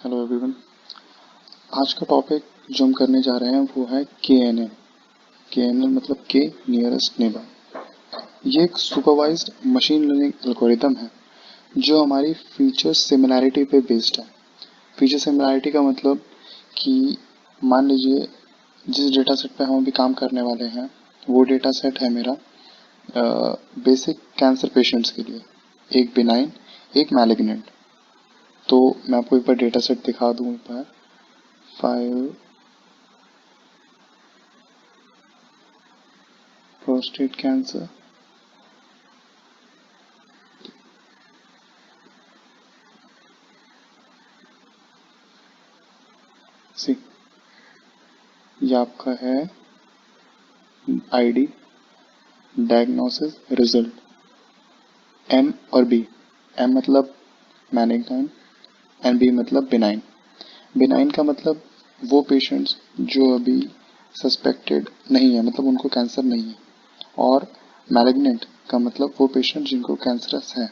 Hello everyone. आज का topic जो हम करने जा रहे हैं वो है KNN। KNN मतलब के नियरेस्ट नेबर। ये एक सुपरवाइज्ड मशीन लर्निंग एल्गोरिदम है जो हमारी फीचर सिमिलैरिटी पे बेस्ड है। फीचर सिमिलैरिटी का मतलब कि मान लीजिए जिस डेटा सेट पे हम अभी काम करने वाले हैं वो डेटा सेट है मेरा बेसिक कैंसर पेशेंट्स के लिए, एक बिनाइन एक मैलिग्नेंट। तो मैं आपको एक बार डेटा सेट दिखा दूँ। एक बार फाइल प्रोस्टेट कैंसर, सी ये आपका है आईडी, डायग्नोसिस, रिजल्ट, एम और बी। एम मतलब मैलिग्नाइन एंड बी मतलब बिनाइन। बिनाइन का मतलब वो पेशेंट्स जो अभी सस्पेक्टेड नहीं है, मतलब उनको कैंसर नहीं है, और मैलिग्नेंट का मतलब वो पेशेंट जिनको कैंसरस है।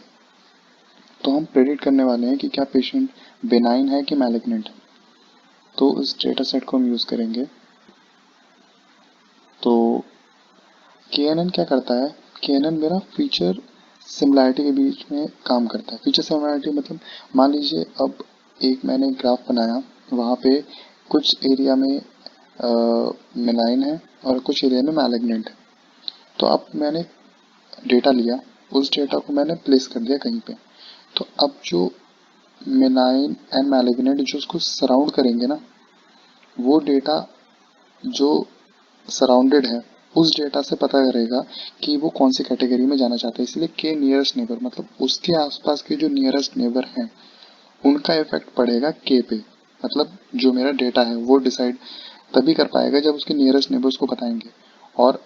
तो हम प्रेडिक्ट करने वाले हैं कि क्या पेशेंट बिनाइन है कि मैलिग्नेंट है। तो इस डेटा सेट को हम यूज़ करेंगे। तो KNN क्या करता है? KNN मेरा फीचर सिमिलैरिटी के बीच में काम करता है। फीचर सिमिलैरिटी मतलब मान लीजिए अब एक मैंने ग्राफ बनाया, वहाँ पे कुछ एरिया में मिलाइन है और कुछ एरिया में मैलिग्नेंट है। तो अब मैंने डेटा लिया, उस डेटा को मैंने प्लेस कर दिया कहीं पे। तो अब जो मिलाइन एंड मैलिग्नेंट जो उसको सराउंड करेंगे ना, वो डेटा जो सराउंडेड है उस डेटा से पता करेगा कि वो कौन सी कैटेगरी में जाना चाहता है। इसलिए के नियरेस्ट नेबर मतलब उसके आसपास के जो नियरेस्ट नेबर हैं उनका इफेक्ट पड़ेगा के पे। मतलब जो मेरा डेटा है वो डिसाइड तभी कर पाएगा जब उसके नियरेस्ट नेबर्स को बताएंगे। और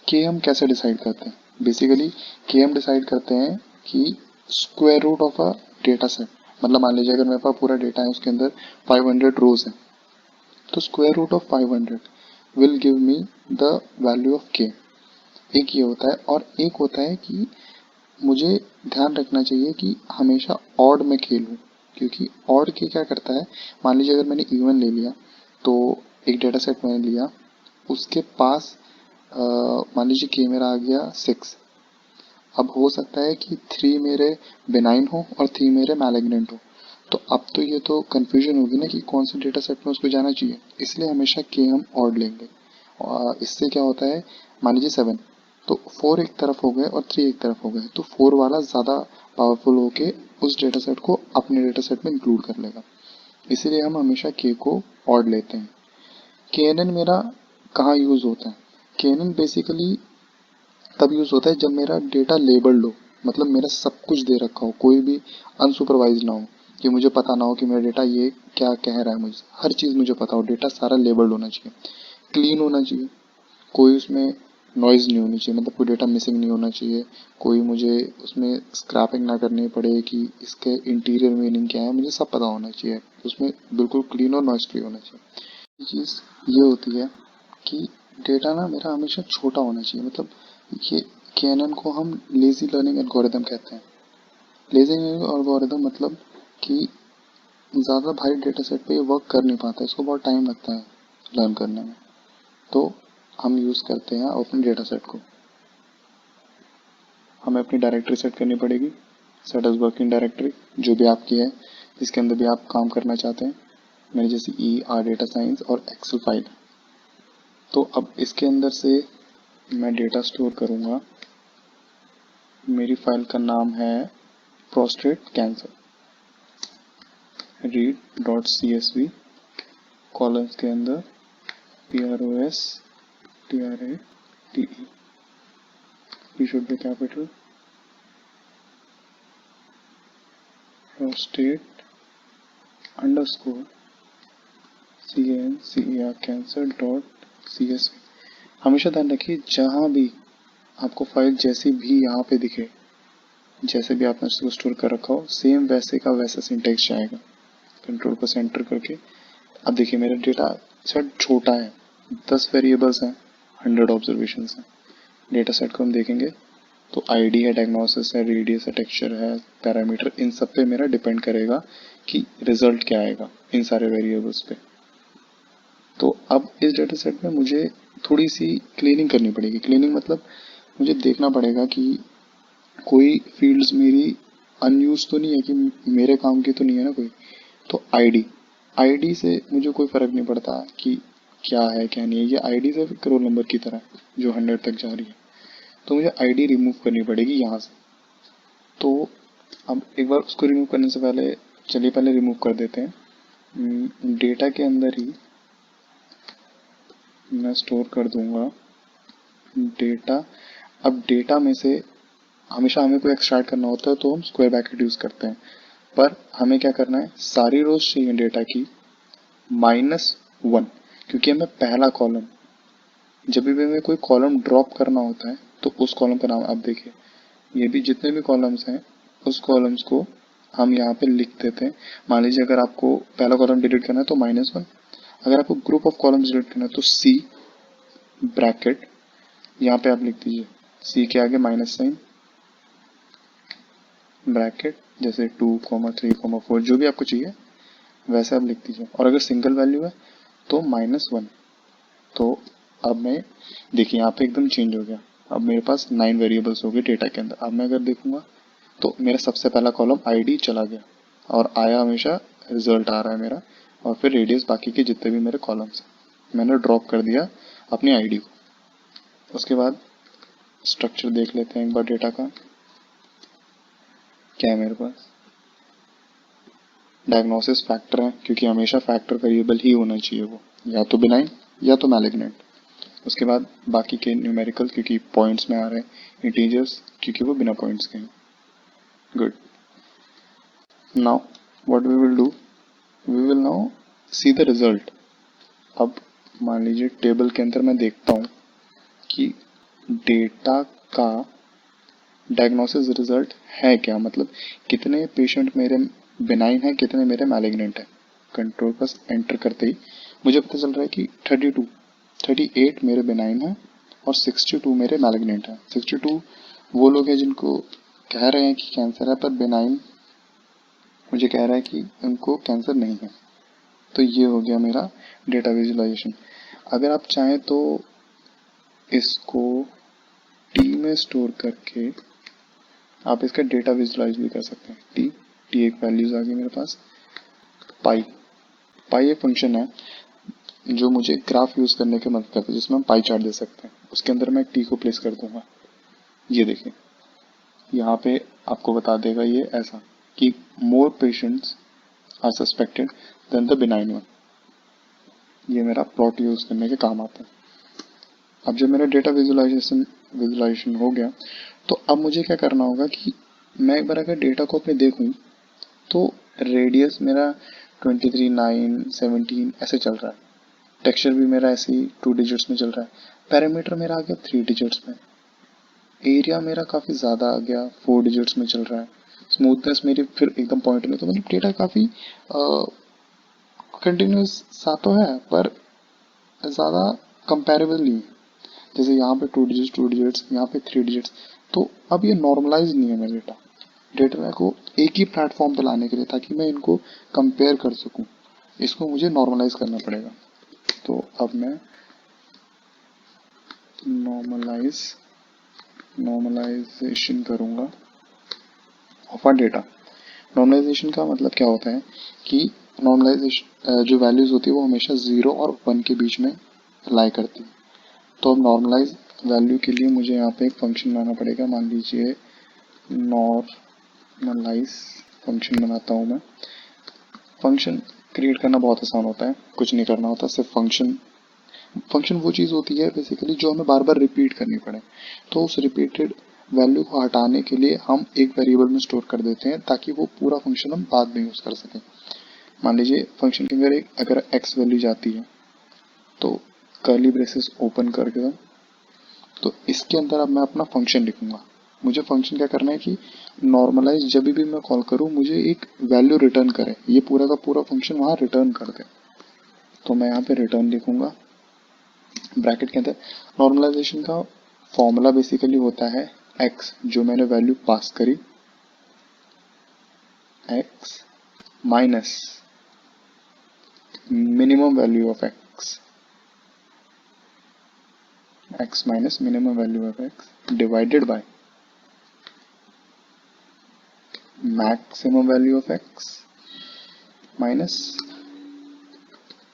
के हम कैसे डिसाइड करते हैं? बेसिकली के हम डिसाइड करते हैं कि square root of a data set. मतलब मान लीजिए अगर मेरे पास पूरा डेटा है उसके अंदर 500 रोज है, तो square root of 500 will give me the value of K. एक ये होता है, और एक होता है कि मुझे ध्यान रखना चाहिए कि हमेशा ऑड में खेलूं, क्योंकि ऑड के क्या करता है, मान लीजिए अगर मैंने इवन ले लिया, तो एक डेटा सेट मैंने लिया, उसके पास मान लीजिए के मेरा आ गया 6। अब हो सकता है कि 3 मेरे बेनाइन हो और 3 मेरे मैलिग्नेंट हो। तो अब तो ये तो कंफ्यूजन होगी ना कि कौन से डेटा सेट में उसको जाना चाहिए। इसलिए हमेशा के हम ऑड लेंगे। और इससे क्या होता है, मान लीजिए 7, तो 4 एक तरफ हो गए और 3 एक तरफ हो गए, तो 4 वाला ज़्यादा पावरफुल होके उस डेटा सेट को अपने डेटा सेट में इंक्लूड कर लेगा। इसीलिए हम हमेशा के को ऑड लेते हैं। KNN मेरा कहाँ यूज़ होता है? KNN बेसिकली तब यूज़ होता है जब मेरा डेटा लेबल्ड हो, मतलब मेरा सब कुछ दे रखा हो, कोई भी अनसुपरवाइज ना हो, कि मुझे पता ना हो कि मेरा डेटा ये क्या कह रहा है। मुझे हर चीज़ मुझे पता हो, डेटा सारा लेबल्ड होना चाहिए, क्लीन होना चाहिए, कोई उसमें नॉइज़ नहीं होनी चाहिए, मतलब कोई डेटा मिसिंग नहीं होना चाहिए, कोई मुझे उसमें स्क्रैपिंग ना करनी पड़े कि इसके इंटीरियर मीनिंग क्या है, मुझे सब पता होना चाहिए। उसमें बिल्कुल क्लीन और नॉइज़ फ्री होना चाहिए। ये चीज़ ये होती है कि डेटा ना मेरा हमेशा छोटा होना चाहिए। मतलब ये KNN को हम लेजी लर्निंग एल्गोरिदम कहते हैं। लेजी लर्निंग एल्गोरिदम मतलब कि ज़्यादा भारी डेटा सेट पे ये वर्क कर नहीं पाता, इसको बहुत टाइम लगता है लर्न करने में। तो हम यूज़ करते हैं अपने डेटा सेट को। हमें अपनी डायरेक्टरी सेट करनी पड़ेगी, सेट एज वर्किंग डायरेक्टरी, जो भी आपकी है जिसके अंदर भी आप काम करना चाहते हैं। मेरी जैसे ER डेटा साइंस और एक्सेल फाइल। तो अब इसके अंदर से मैं डेटा स्टोर करूँगा। मेरी फाइल का नाम है प्रोस्टेट कैंसर, read.csv, कॉलम्स के अंदर PROSTRATE, P should be capital, prostate underscore CANCER cancer.csv। हमेशा ध्यान रखिए जहाँ भी आपको फाइल जैसी भी यहाँ पे दिखे, जैसे भी आपने उसको स्टोर कर रखा हो, सेम वैसे का वैसा सिंटेक्स जाएगा। कंट्रोल पर सेंटर करके अब देखिए मेरा डेटा सेट छोटा है, 10 वेरिएबल्स हैं, 100 ऑब्जर्वेशंस हैं। डेटा सेट को हम देखेंगे तो आईडी है, डायग्नोसिस है, रेडियस है, टेक्सचर है, पैरामीटर, इन सब पे मेरा डिपेंड करेगा कि रिजल्ट क्या आएगा इन सारे वेरिएबल्स पे। तो अब इस डेटा सेट में मुझे थोड़ी सी क्लीनिंग करनी पड़ेगी। क्लीनिंग मतलब मुझे देखना पड़ेगा कि कोई फील्ड्स मेरी अनयूज तो नहीं है, कि मेरे काम की तो नहीं है ना कोई। तो आईडी, आईडी से मुझे कोई फर्क नहीं पड़ता कि क्या है क्या नहीं है, ये आईडी सिर्फ रोल नंबर की तरह है जो 100 तक जा रही है। तो मुझे आईडी रिमूव करनी पड़ेगी यहाँ से। तो अब एक बार उसको रिमूव करने से पहले चलिए पहले रिमूव कर देते हैं। डेटा के अंदर ही मैं स्टोर कर दूंगा डेटा। अब डेटा में से हमेशा हमें कोई एक्सट्रैक्ट करना होता है तो हम स्क्वायर ब्रैकेट यूज करते हैं, पर हमें क्या करना है, सारी रोज चाहिए डेटा की -1, क्योंकि हमें पहला कॉलम, जब भी हमें कोई कॉलम ड्रॉप करना होता है तो उस कॉलम का नाम, आप देखिए ये भी जितने भी कॉलम्स हैं उस कॉलम्स को हम यहाँ पे लिख देते हैं। मान लीजिए अगर आपको पहला कॉलम डिलीट करना है तो -1, अगर आपको ग्रुप ऑफ कॉलम्स डिलीट करना है तो सी ब्रैकेट, यहाँ पे आप लिख दीजिए सी के आगे माइनस साइन ब्रैकेट, जैसे 2, 3, 4 जो भी आपको चाहिए वैसे आप लिख दीजिए। और अगर सिंगल वैल्यू है तो -1। तो अब मैं देखिए यहाँ पे एकदम चेंज हो गया, अब मेरे पास 9 वेरिएबल्स हो गए डेटा के अंदर। अब मैं अगर देखूंगा तो मेरा सबसे पहला कॉलम आईडी चला गया और आया हमेशा रिजल्ट आ रहा है मेरा, और फिर रेडियस बाकी के जितने भी मेरे कॉलम्स हैं मैंने ड्रॉप कर दिया अपनी आईडी को। उसके बाद स्ट्रक्चर देख लेते हैं एक बार डेटा का क्या है मेरे पास। डायग्नोसिस फैक्टर है, क्योंकि हमेशा फैक्टर वेरिएबल ही होना चाहिए, वो या तो बिनाइन या तो मैलिग्नेंट। उसके बाद बाकी के न्यूमेरिकल, क्योंकि पॉइंट्स में आ रहे हैं, इंटीजर्स क्योंकि वो बिना पॉइंट्स के हैं। Good, now what we will do, we will now see the result. अब मान लीजिए टेबल के अंदर मैं देखता हूँ कि डेटा का डायग्नोसिस रिजल्ट है क्या, मतलब कितने पेशेंट मेरे बिनाइन है, कितने मेरे मैलिग्नेंट है। कंट्रोल प्लस एंटर करते ही मुझे पता चल रहा है कि 38 मेरे बिनाइन है और 62 मेरे मैलिग्नेंट है। 62 वो लोग हैं जिनको कह रहे हैं कि कैंसर है, पर बिनाइन मुझे कह रहा है कि उनको कैंसर नहीं है। तो ये हो गया मेरा डेटा विजुलाइजेशन। अगर आप चाहें तो इसको टी में स्टोर करके आप इसका डेटा विजुलाइज भी कर सकते हैं। टी एक वैल्यूज आ गई मेरे पास। पाई एक फंक्शन है जो मुझे ग्राफ यूज करने की मदद करता है, जिसमें हम पाई चार्ट दे सकते हैं। उसके अंदर मैं टी को प्लेस कर दूंगा। ये देखिए यहाँ पे आपको बता देगा ये ऐसा कि more patients are suspected then the benign one. ये मेरा प्लॉट यूज करने के काम आता है। अब जब मेरा डेटा विजुलाइजेशन हो गया तो अब मुझे क्या करना होगा कि मैं एक बार अगर डेटा को अपने देखूं तो रेडियस मेरा 23, 9, 17 ऐसे चल रहा है। टेक्सचर भी मेरा ऐसे ही 2 डिजिट्स में चल रहा है। पैरामीटर मेरा आ गया 3 डिजिट्स में। एरिया मेरा काफ़ी ज़्यादा आ गया, 4 डिजिट्स में चल रहा है। स्मूथनेस मेरी फिर एकदम पॉइंट में। तो मतलब डेटा काफ़ी कंटिन्यूस सा तो है, पर ज़्यादा कंपेरेबल नहीं है। जैसे यहाँ पे 2 डिजिट्स, यहाँ पे 3 डिजिट्स। तो अब ये नॉर्मलाइज नहीं है मेरा डेटा। डेटा को एक ही प्लेटफॉर्म पे लाने के लिए, ताकि मैं इनको कंपेयर कर सकूं, इसको मुझे नॉर्मलाइज करना पड़ेगा। तो अब मैं नॉर्मलाइजेशन करूंगा ऑफ अ डेटा। नॉर्मलाइजेशन का मतलब क्या होता है कि नॉर्मलाइजेशन जो वैल्यूज होती है वो हमेशा 0 और 1 के बीच में लाई करती है। तो अब नॉर्मलाइज वैल्यू के लिए मुझे यहाँ पे एक फंक्शन बनाना पड़ेगा। मान लीजिए नॉर्मलाइज फंक्शन बनाता हूँ मैं। फंक्शन क्रिएट करना बहुत आसान होता है, कुछ नहीं करना होता, सिर्फ फंक्शन वो चीज़ होती है बेसिकली जो हमें बार बार रिपीट करनी पड़े। तो उस रिपीटेड वैल्यू को हटाने के लिए हम एक वेरिएबल में स्टोर कर देते हैं, ताकि वो पूरा फंक्शन हम बाद में यूज़ कर सकें। मान लीजिए फंक्शन के अंदर अगर एक्स वैल्यू जाती है तो कर्ली ब्रेसेस ओपन करके तो इसके अंदर अब मैं अपना फंक्शन लिखूंगा। मुझे फंक्शन क्या करना है कि नॉर्मलाइज जब भी मैं कॉल करूं मुझे एक वैल्यू रिटर्न करे, ये पूरा का पूरा फंक्शन वहां रिटर्न कर दे। तो मैं यहाँ पे रिटर्न लिखूंगा ब्रैकेट के अंदर। नॉर्मलाइजेशन का फॉर्मूला बेसिकली होता है x जो मैंने वैल्यू पास करी, x minus minimum value of x minus minimum value of x divided by maximum value of x minus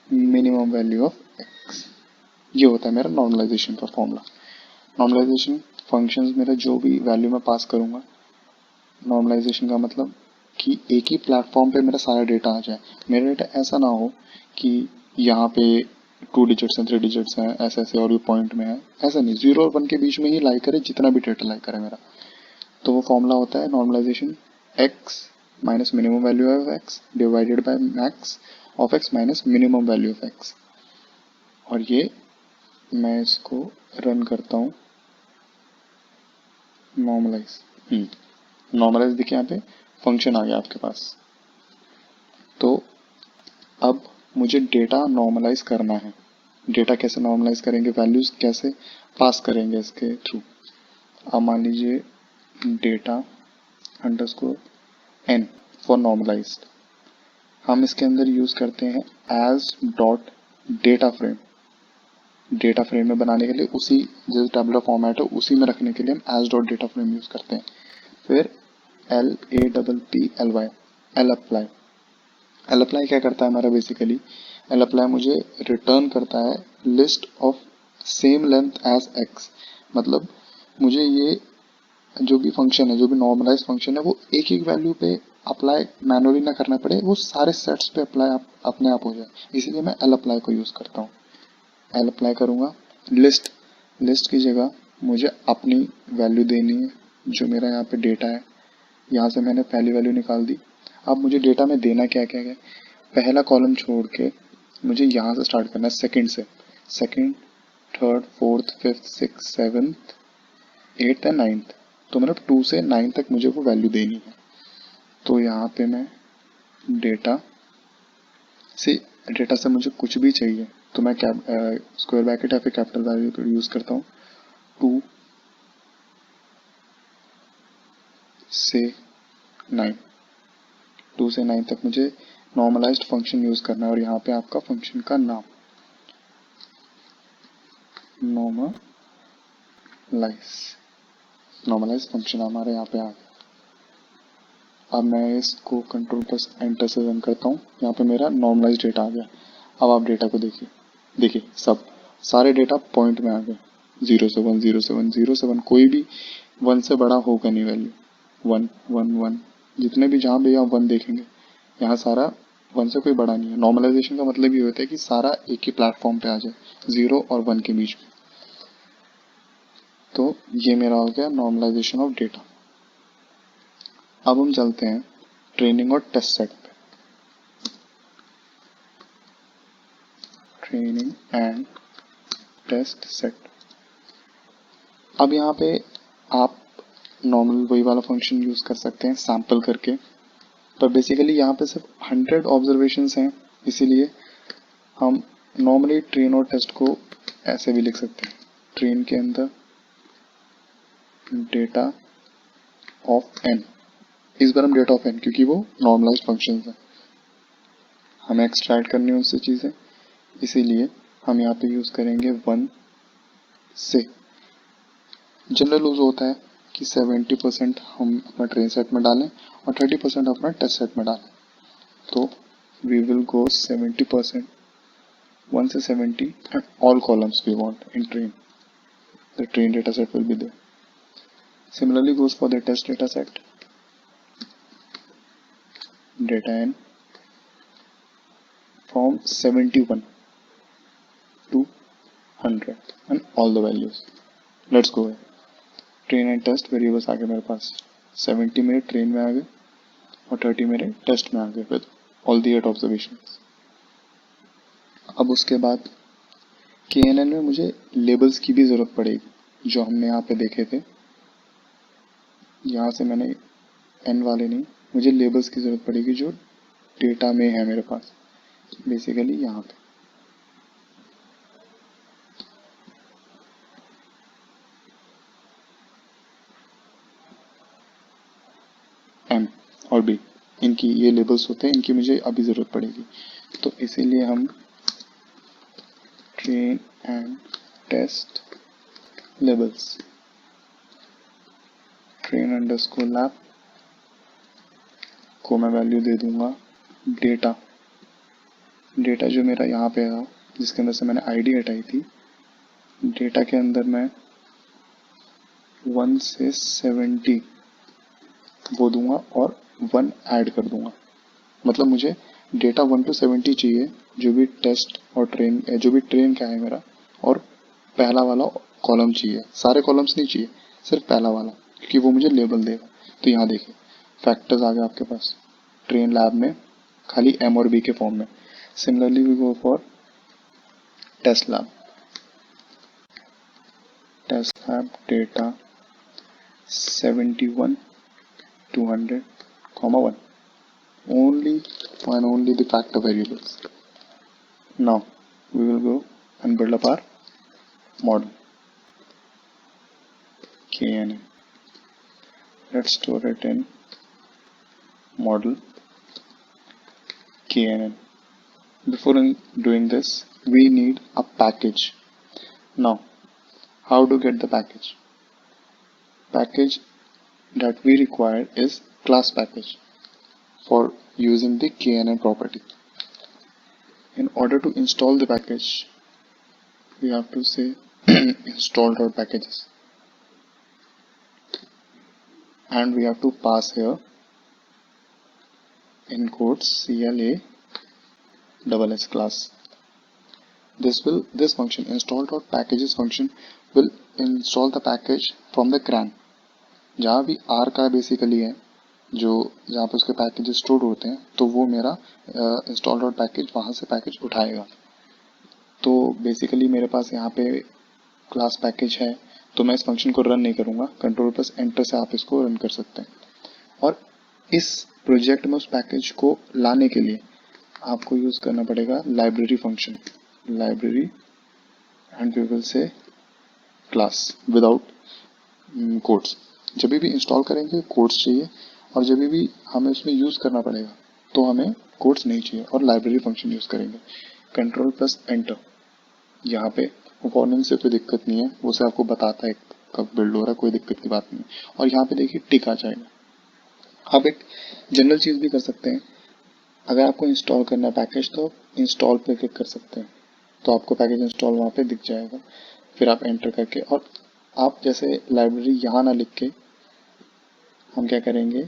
minimum value of x। ये होता है मेरा नॉर्मलाइजेशन का फॉर्मूला। नॉर्मलाइजेशन फंक्शंस मेरा जो भी वैल्यू मैं पास करूंगा, नॉर्मलाइजेशन का मतलब कि एक ही प्लेटफॉर्म पे मेरा सारा डेटा आ जाए। मेरा डेटा ऐसा ना हो कि यहाँ पे 2 डिजिट्स हैं, 3 डिजिट्स हैं, ऐसे ऐसे और भी पॉइंट में है, ऐसा नहीं, 0 और 1 के बीच में ही लाई करे जितना भी डेटा लाई करे मेरा। तो वो फॉर्मूला होता है normalization x minus minimum value of x divided by max of x minus minimum value of x। और ये मैं इसको रन करता हूँ, नॉर्मलाइज नॉर्मलाइज देखिए यहाँ पे फंक्शन आ गया आपके पास। तो अब मुझे डेटा नॉर्मलाइज करना है। डेटा कैसे नॉर्मलाइज करेंगे, वैल्यूज कैसे पास करेंगे इसके थ्रू। अब मान लीजिए data underscore n for normalized, हम इसके अंदर यूज करते हैं as dot data frame. Data frame में बनाने के लिए उसी जो टेबुलर फॉर्मेट है उसी में रखने के लिए हम as dot data frame use करते हैं। फिर LAPPLY L apply. L apply क्या करता है हमारा, बेसिकली एल अप्लाई मुझे रिटर्न करता है list of same length as x। मतलब मुझे ये जो भी फंक्शन है, जो भी नॉर्मलाइज फंक्शन है, वो एक एक वैल्यू पे अप्लाई मैनुअली ना करना पड़े, वो सारे सेट्स पे अप्लाई अपने आप हो जाए, इसीलिए मैं एल अप्लाई को यूज करता हूँ। एल अप्लाई करूंगा, लिस्ट की जगह मुझे अपनी वैल्यू देनी है, जो मेरा यहाँ पे डेटा है। यहाँ से मैंने पहली वैल्यू निकाल दी। अब मुझे डेटा में देना क्या क्या है, पहला कॉलम छोड़ के मुझे यहाँ से स्टार्ट करना है, सेकंड से। Second, third, fourth, fifth, six, seventh, eighth and ninth. तो मतलब 2 से 9 तक मुझे वो वैल्यू देनी है। तो यहाँ पे मैं डेटा से मुझे कुछ भी चाहिए तो मैं स्क्वायर ब्रैकेट या फिर कैपिटल वैल्यू यूज करता हूँ। 2 से 9, 2 से 9 तक मुझे नॉर्मलाइज्ड फंक्शन यूज करना है। और यहाँ पे आपका फंक्शन का नाम नॉर्मलाइज फंक्शन हमारे यहाँ पे आ गया। अब मैं इसको कंट्रोल प्लस एंटर से रन करता हूँ। यहाँ पे मेरा नॉर्मलाइज डेटा आ गया। अब आप डेटा को देखिए सारे डेटा पॉइंट में आ गए, 0 से 1, 0 से 1, 0 से 1, कोई भी 1 से बड़ा होगा नहीं वैल्यू। 1 1 1 जितने भी जहाँ भी आप 1 देखेंगे, यहाँ सारा 1 से कोई बड़ा नहीं है। नॉर्मलाइजेशन का मतलब ये होता है कि सारा एक ही प्लेटफॉर्म पे आ जाए, 0 और 1 के बीच में। तो ये मेरा हो गया नॉर्मलाइजेशन ऑफ डेटा। अब हम चलते हैं ट्रेनिंग और टेस्ट सेट पे। Training and test set. अब यहाँ पे आप नॉर्मल वही वाला फंक्शन यूज कर सकते हैं सैंपल करके, पर बेसिकली यहाँ पे सिर्फ 100 ऑब्जर्वेशंस हैं, इसीलिए हम नॉर्मली ट्रेन और टेस्ट को ऐसे भी लिख सकते हैं। ट्रेन के अंदर डेटा ऑफ n, इस बार हम डेटा ऑफ n क्योंकि वो नॉर्मलाइज्ड फंक्शन है, हमें एक्सट्रैक्ट करनी है उससे चीजें, इसीलिए हम यहाँ पे यूज करेंगे 1 से। जनरल यूज होता है कि 70% हम अपना ट्रेन सेट में डालें और 30% अपना टेस्ट सेट में डालें। तो वी विल गो 70%, 1 से 70 and all columns we want in train. The train data set will be there. Similarly goes for the test data set. Data n from 71 to 100 and all the values. Let's go ahead. Train and test variables आ गए मेरे पास। 70 मेरे train में आ गए और 30 मेरे test में आ गए विद ऑल दी 8 ऑब्जर्वेशन। अब उसके बाद KNN में मुझे लेबल्स की भी ज़रूरत पड़ेगी, जो हमने यहाँ पे देखे थे। यहाँ से मैंने n वाले नहीं, मुझे लेबल्स की ज़रूरत पड़ेगी जो डेटा में है मेरे पास, बेसिकली यहाँ पे। कि ये लेबल्स होते हैं, इनकी मुझे अभी ज़रूरत पड़ेगी। तो इसीलिए हम train and test labels, train underscore lab को मैं वैल्यू दे दूंगा डेटा। डेटा जो मेरा यहाँ पे है, जिसके अंदर से मैंने आईडी हटाई थी, डेटा के अंदर मैं 1 से 70 वो दूंगा और 1 ऐड कर दूंगा। मतलब मुझे डेटा 1 to 70 चाहिए, जो भी टेस्ट और ट्रेन, जो भी ट्रेन का है मेरा, और पहला वाला कॉलम चाहिए। सारे कॉलम्स नहीं चाहिए, सिर्फ पहला वाला, क्योंकि वो मुझे लेबल देगा। तो यहाँ देखिए फैक्टर्स आ गए आपके पास ट्रेन लैब में, खाली एम और बी के फॉर्म में। Similarly we go for test lab, test lab data 71 200 1, only and only the factor variables. Now we will go and build up our model KNN. Let's store it in model KNN. Before doing this, we need a package. Now how to get the package? Package that we require is class package for using the KNN property. In order to install the package, we have to say install.packages, and we have to pass here in quotes CLA class. This function install.packages function will install the package from the CRAN, जहाँ भी R का basically है, जो जहाँ पे उसके packages store होते हैं, तो वो मेरा install.package वहाँ से पैकेज उठाएगा। तो बेसिकली मेरे पास यहाँ पे क्लास पैकेज है, तो मैं इस फंक्शन को रन नहीं करूँगा, कंट्रोल प्लस एंटर से आप इसको रन कर सकते हैं। और इस प्रोजेक्ट में उस पैकेज को लाने के लिए आपको यूज़ करना पड़ेगा library function, library and we will say class without codes. जब भी इंस्टॉल करेंगे कोड्स चाहिए, और जब भी हमें उसमें यूज़ करना पड़ेगा तो हमें कोड्स नहीं चाहिए और लाइब्रेरी फंक्शन यूज़ करेंगे। कंट्रोल प्लस एंटर, यहाँ पे वार्निंग से कोई दिक्कत नहीं है, वो से आपको बताता है कब बिल्ड हो रहा है, कोई दिक्कत की बात नहीं। और यहाँ पे देखिए टिक आ जाएगा। आप एक जनरल चीज़ भी कर सकते हैं, अगर आपको इंस्टॉल करना है पैकेज तो इंस्टॉल पे क्लिक कर सकते हैं, तो आपको पैकेज इंस्टॉल वहाँ पे दिख जाएगा। फिर आप एंटर करके, और आप जैसे लाइब्रेरी यहाँ ना लिख के हम क्या करेंगे,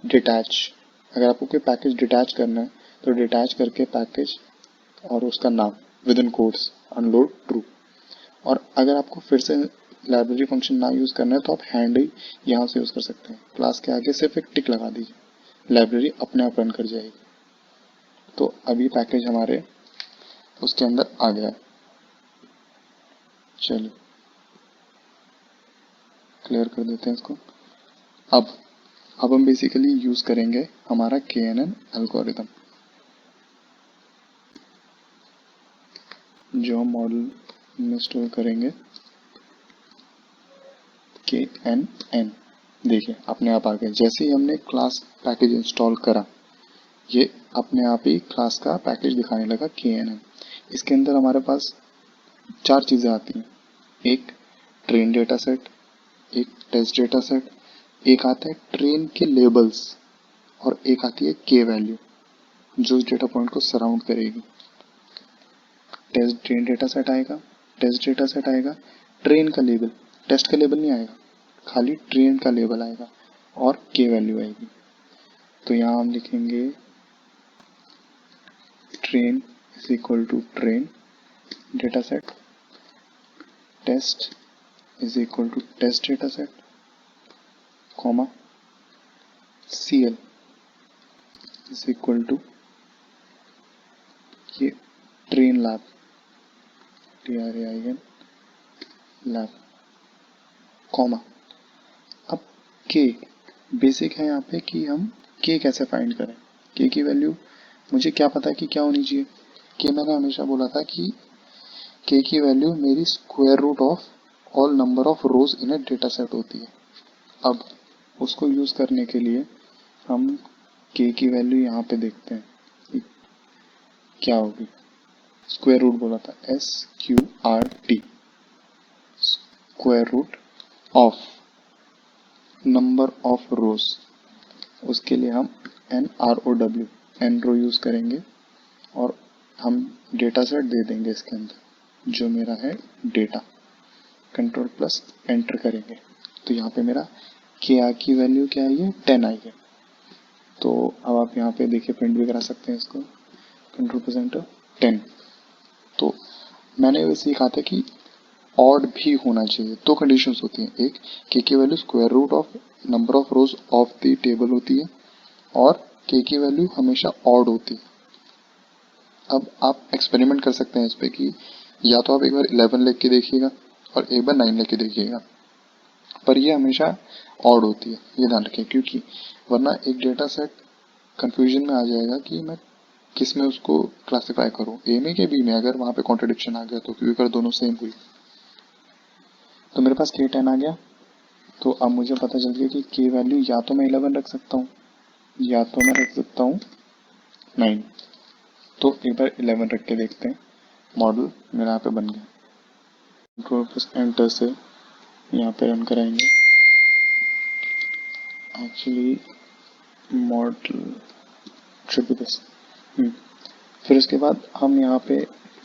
डिटैच। अगर आपको कोई पैकेज डिटैच करना है तो डिटैच करके पैकेज और उसका नाम with in codes unload true. और अगर आपको फिर से लाइब्रेरी फंक्शन ना यूज़ करना है तो आप हैंड ही यहाँ से यूज़ कर सकते हैं। क्लास के आगे सिर्फ एक टिक लगा दीजिए, लाइब्रेरी अपने आप रन कर जाएगी। तो अभी पैकेज हमारे उसके अंदर आ गया है। चलिए क्लियर कर देते हैं इसको। अब हम बेसिकली यूज़ करेंगे हमारा KNN एल्गोरिथम, जो हम मॉडल में स्टोर करेंगे KNN। देखिए अपने आप आ गया, जैसे ही हमने क्लास पैकेज इंस्टॉल करा, ये अपने आप ही क्लास का पैकेज दिखाने लगा KNN। इसके अंदर हमारे पास 4 चीज़ें आती हैं, एक ट्रेन डेटा सेट, एक टेस्ट डेटा सेट, एक आता है ट्रेन के लेबल्स, और एक आती है K वैल्यू जो इस डेटा पॉइंट को सराउंड करेगी। टेस्ट ट्रेन डेटा सेट आएगा, टेस्ट डेटा सेट आएगा, ट्रेन का लेबल, टेस्ट का लेबल नहीं आएगा, खाली ट्रेन का लेबल आएगा, और K वैल्यू आएगी। तो यहाँ हम लिखेंगे train is equal to train data set, test is equal to test data set, comma CL is equal to ये train lab, TRAIN lab, comma. अब K बेसिक है यहाँ पे कि हम K कैसे फाइंड करें। K की वैल्यू मुझे क्या पता है कि क्या होनी चाहिए। K मैंने हमेशा बोला था कि K की वैल्यू मेरी square root of all number of rows in a data set होती है। अब उसको यूज़ करने के लिए हम के की वैल्यू यहाँ पे देखते हैं कि क्या होगी। स्क्वायर रूट बोला था, SQRT, square root of number of rows. उसके लिए हम NROW, एन रो यूज करेंगे और हम डेटा सेट दे देंगे इसके अंदर जो मेरा है डेटा। कंट्रोल प्लस एंटर करेंगे तो यहाँ पे मेरा के आर की वैल्यू क्या आई है, 10 आई है। तो अब आप यहाँ पे देखिए प्रिंट भी करा सकते हैं इसको, कंट्रोल प्लस एंटर 10। तो मैंने वैसे कहा था कि ऑड भी होना चाहिए। दो कंडीशंस होती हैं, एक के की value square root of number of rows of the table होती है और के की वैल्यू हमेशा ऑड होती है। अब आप एक्सपेरिमेंट कर सकते हैं इस पे कि या तो आप एक बार 11 लिख के देखिएगा और एक बार 9 लिख के देखिएगा, पर ये हमेशा ऑड होती है, ये ध्यान रखें, क्योंकि वरना एक डेटा सेट कंफ्यूजन में आ जाएगा कि मैं किस में उसको क्लासिफाई करूं, ए में के बी में, अगर वहां पे कॉन्ट्रडिक्शन आ गया तो, क्योंकि अगर दोनों सेम हुई। तो मेरे पास के 10 आ गया। तो अब मुझे पता चल गया कि के वैल्यू या तो मैं 11 रख सकता हूँ या तो मैं रख सकता हूँ 9। तो एक बार 11 रख के देखते हैं। मॉडल मेरा यहाँ पे बन गया। कंट्रोल प्लस एंटर से यहाँ पे रन कराएंगे। Actually model should be this। फिर उसके बाद हम यहाँ पे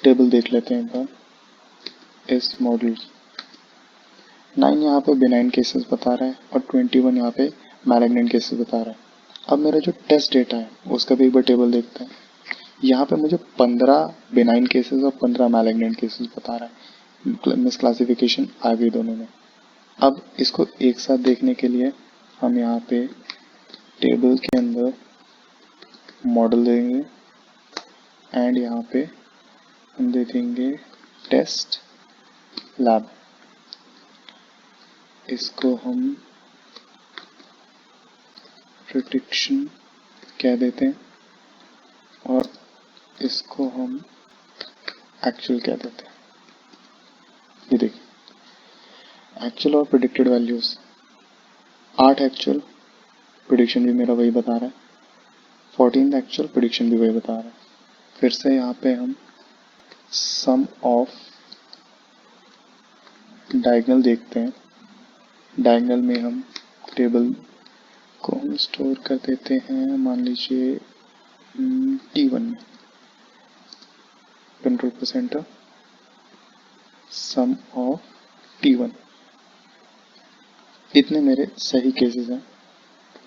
टेबल देख लेते हैं एक बार इस मॉडल की। 9 यहाँ पे बेनाइन केसेस बता रहा है और 21 यहाँ पे मैलिग्नेंट केसेस बता रहा है। अब मेरा जो टेस्ट डेटा है उसका भी एक बार टेबल देखते हैं। यहाँ पे मुझे 15 बेनाइन केसेस और 15 मैलिग्नेंट केसेस बता रहा है। मिस क्लासिफिकेशन आ गई दोनों में। अब इसको एक साथ देखने के लिए हम यहाँ पे टेबल के अंदर मॉडल देंगे एंड यहाँ पे हम देखेंगे टेस्ट लैब। इसको हम प्रेडिक्शन कह देते हैं और इसको हम एक्चुअल कह देते हैं। ये देखिए एक्चुअल और प्रिडिक्टेड वैल्यूज 8 एक्चुअल, प्रिडिक्शन भी मेरा वही बता रहा है। 14 एक्चुअल, प्रिडिक्शन भी वही बता रहा है। फिर से यहाँ पे हम सम ऑफ डायगोनल देखते हैं। डायगोनल में हम टेबल को हम स्टोर कर देते हैं, मान लीजिए T1 में। Control plus enter, sum of T1। इतने मेरे सही केसेस हैं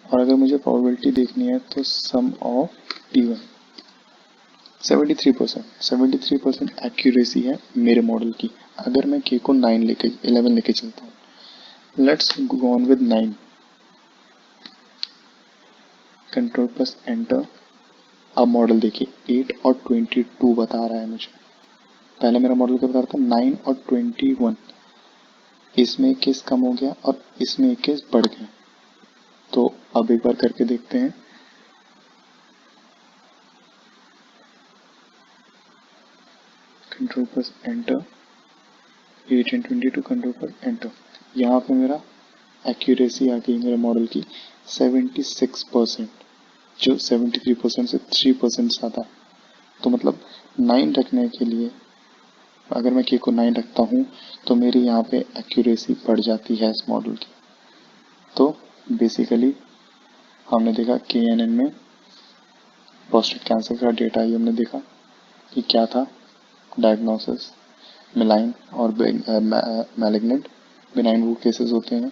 और अगर मुझे प्रोबेबिलिटी देखनी है तो सम ऑफ T1 73% एक्यूरेसी है मेरे मॉडल की। अगर मैं के को 11 लेके चलता हूँ, let's go on with 9। Control plus enter. अब मॉडल देखिए 8 और 22 बता रहा है मुझे। पहले मेरा मॉडल क्या बता रहा था, 9 और 21। इसमें एक केस कम हो गया और इसमें एक केस बढ़ गया। तो अब एक बार करके देखते हैं। Control plus enter, 8 and 22, control plus enter. यहाँ पे मेरा एक्यूरेसी आ गई मेरे मॉडल की 76%, जो 73% से 3% ज़्यादा। तो मतलब 9 रखने के लिए अगर मैं के को 9 रखता हूँ तो मेरी यहाँ पे एक्यूरेसी बढ़ जाती है इस मॉडल की। तो बेसिकली हमने देखा KNN में प्रोस्टेट कैंसर का डेटा ही हमने देखा कि क्या था, डायग्नोसिस मिलाइन और मैलिग्नेंट। बिनाइन वो केसेस होते हैं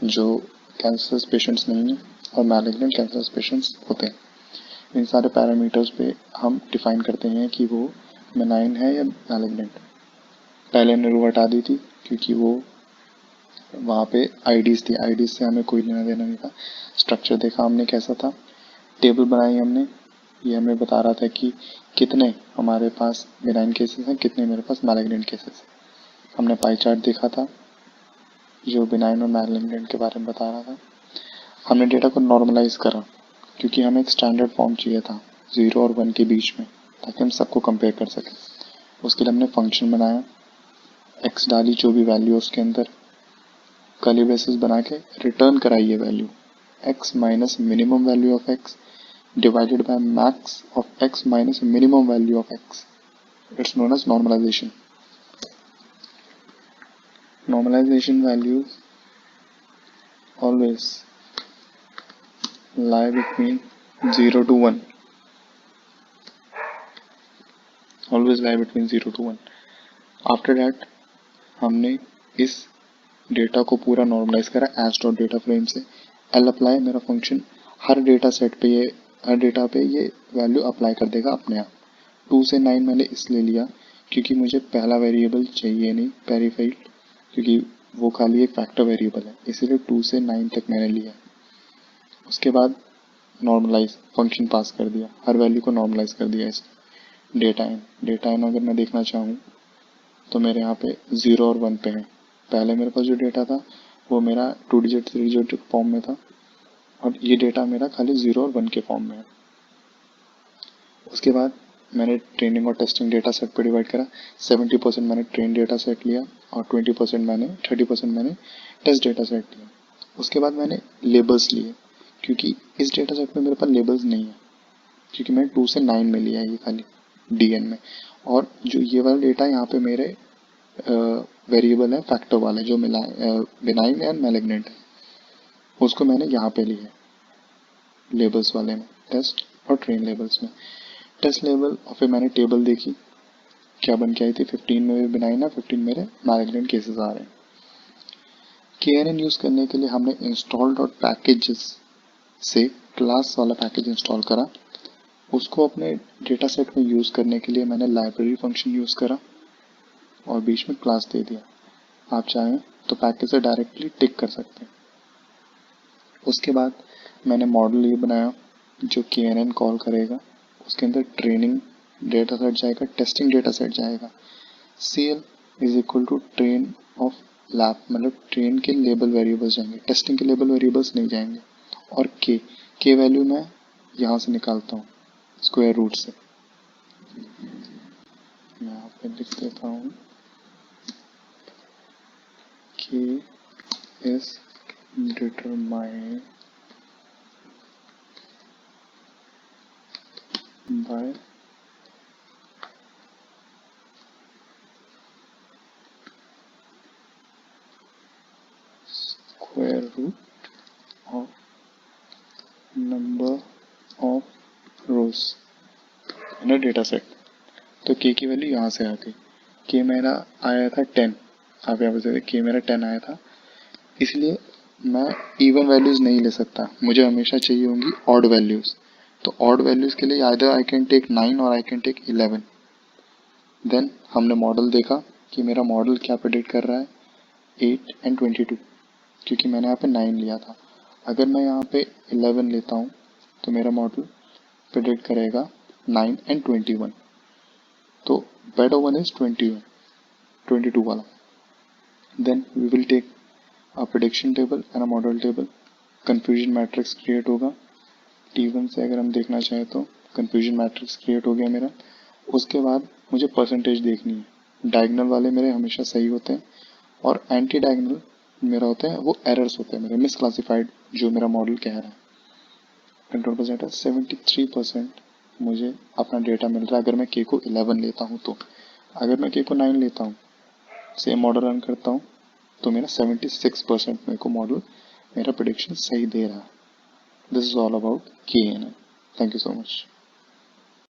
जो कैंसर पेशेंट्स नहीं हैं और मैलिग्नेंट कैंसर पेशेंट्स होते हैं। इन सारे पैरामीटर्स पे हम डिफाइन करते हैं कि वो बिनाइन है या मैलिग्नेंट। पहले ने रो हटा दी थी क्योंकि वो वहाँ पे आईडीज थी, आईडीज से हमें कोई लेना देना नहीं था। स्ट्रक्चर देखा हमने कैसा था, टेबल बनाई हमने, ये हमें बता रहा था कि कितने हमारे पास बिनाइन केसेस हैं, कितने मेरे पास मैलिग्नेंट केसेस हैं। हमने पाई चार्ट देखा था जो बिनाइन और मैलिग्नेंट के बारे में बता रहा था। हमने डेटा को नॉर्मलाइज करा क्योंकि हमें एक स्टैंडर्ड फॉर्म चाहिए था 0 और 1 के बीच में, ताकि हम सबको कंपेयर कर सकें। उसके लिए हमने फंक्शन बनाया, एक्स डाली जो भी वैल्यू उसके अंदर, कर्ली ब्रेसेस बना के रिटर्न कराई ये value, x minus minimum value of x divided by max of x minus minimum value of x. It's known as normalization. Normalization values always lie between 0 to 1. Always lie between 0 to 1. After that हमने इस data को पूरा normalise करा as dot data frame से. L apply मेरा function हर data set पे ये हर data पे ये वैल्यू अप्लाई कर देगा अपने आप. 2 से 9 मैंने इसलिए लिया क्योंकि मुझे पहला वेरिएबल चाहिए नहीं पेरीफाइल, क्योंकि वो खाली एक फैक्टर वेरिएबल है, इसीलिए 2 से 9 तक मैंने लिया. उसके बाद नॉर्मलाइज फंक्शन पास कर दिया, हर वैल्यू को नॉर्मलाइज कर दिया इस डेटा इन अगर मैं देखना चाहूँ तो मेरे यहाँ पे 0 और 1 पे है. पहले मेरे पास जो डेटा था वो मेरा 2 डिजिट 3 डिजिट फॉर्म में था और ये डेटा मेरा खाली 0 और 1 के फॉर्म में है. उसके बाद मैंने ट्रेनिंग और टेस्टिंग डेटा सेट पर डिवाइड करा. 70% मैंने ट्रेन डेटा सेट लिया और 30% मैंने टेस्ट डेटा सेट लिया. उसके बाद मैंने लेबल्स लिए क्योंकि इस डेटा सेट में मेरे पास लेबल्स नहीं है, क्योंकि मैंने 2 से 9 में लिया है ये खाली डीएन में. और जो ये वाला डेटा यहाँ पे मेरे वेरिएबल है फैक्टर वाला जो मिला बिनाइन एंड मैलिग्नेंट है, उसको मैंने यहाँ पे लिया लेबल्स वाले में, टेस्ट और ट्रेन लेबल्स में. टेस्ट लेबल और फिर मैंने टेबल देखी क्या बन के आई थी. 15 मेरे बिनाइन है, 15 मेरे मैलिग्नेंट केसेस आ रहे हैं. KNN यूज करने के लिए हमने इंस्टॉल डॉट पैकेजेस से क्लास वाला पैकेज इंस्टॉल करा. उसको अपने डेटा सेट में यूज करने के लिए मैंने लाइब्रेरी फंक्शन यूज करा और बीच में क्लास दे दिया. आप चाहें तो पैकेज से डायरेक्टली टिक कर सकते हैं. उसके बाद मैंने मॉडल ये बनाया जो KNN कॉल करेगा. उसके अंदर ट्रेनिंग डेटा सेट जाएगा, टेस्टिंग डेटा सेट जाएगा. CL is equal to train of lab, मतलब ट्रेन के लेबल वेरिएबल्स जाएंगे, टेस्टिंग के लेबल वेरिएबल्स नहीं जाएंगे. और के वैल्यू मैं यहाँ से निकालता हूँ स्क्वायर रूट से. मैं यहाँ पे लिख देता हूँ K is determined by square root of number of rows in a data set. तो K की वैल्यू यहाँ से आ गई. K मेरा आया था 10, आप यहाँ पे K मेरा 10 आया था, इसलिए मैं इवन वैल्यूज नहीं ले सकता, मुझे हमेशा चाहिए होंगी ऑड वैल्यूज. तो ऑड वैल्यूज के लिए आइदर आई कैन टेक 9 और आई कैन टेक 11. देन हमने मॉडल देखा कि मेरा मॉडल क्या प्रेडिक्ट कर रहा है 8 एंड 22, क्योंकि मैंने यहाँ पे 9 लिया था. अगर मैं यहाँ पे 11 लेता हूँ तो मेरा मॉडल प्रेडिक्ट करेगा 9 एंड 21. तो बेटर वन इज 22 वाला. Then we will take a prediction table and a model table. Confusion matrix create होगा. T1 से अगर हम देखना चाहें तो कंफ्यूजन मैट्रिक्स क्रिएट हो गया मेरा. उसके बाद मुझे परसेंटेज देखनी है. डायगोनल वाले मेरे हमेशा सही होते हैं और एंटी डायगोनल मेरा होता है वो एरर्स होते हैं मेरे, मिसक्लासिफाइड जो मेरा मॉडल कह रहा है. कंट्रोल परसेंट 73% मुझे अपना डेटा मिल रहा है अगर मैं K को 11 लेता हूँ. तो अगर मैं K को 9 लेता हूँ, सेम मॉडल रन करता हूँ, तो मेरा 76% मेरे को मॉडल मेरा प्रेडिक्शन सही दे रहा है. This is all about KNN. Thank you so much.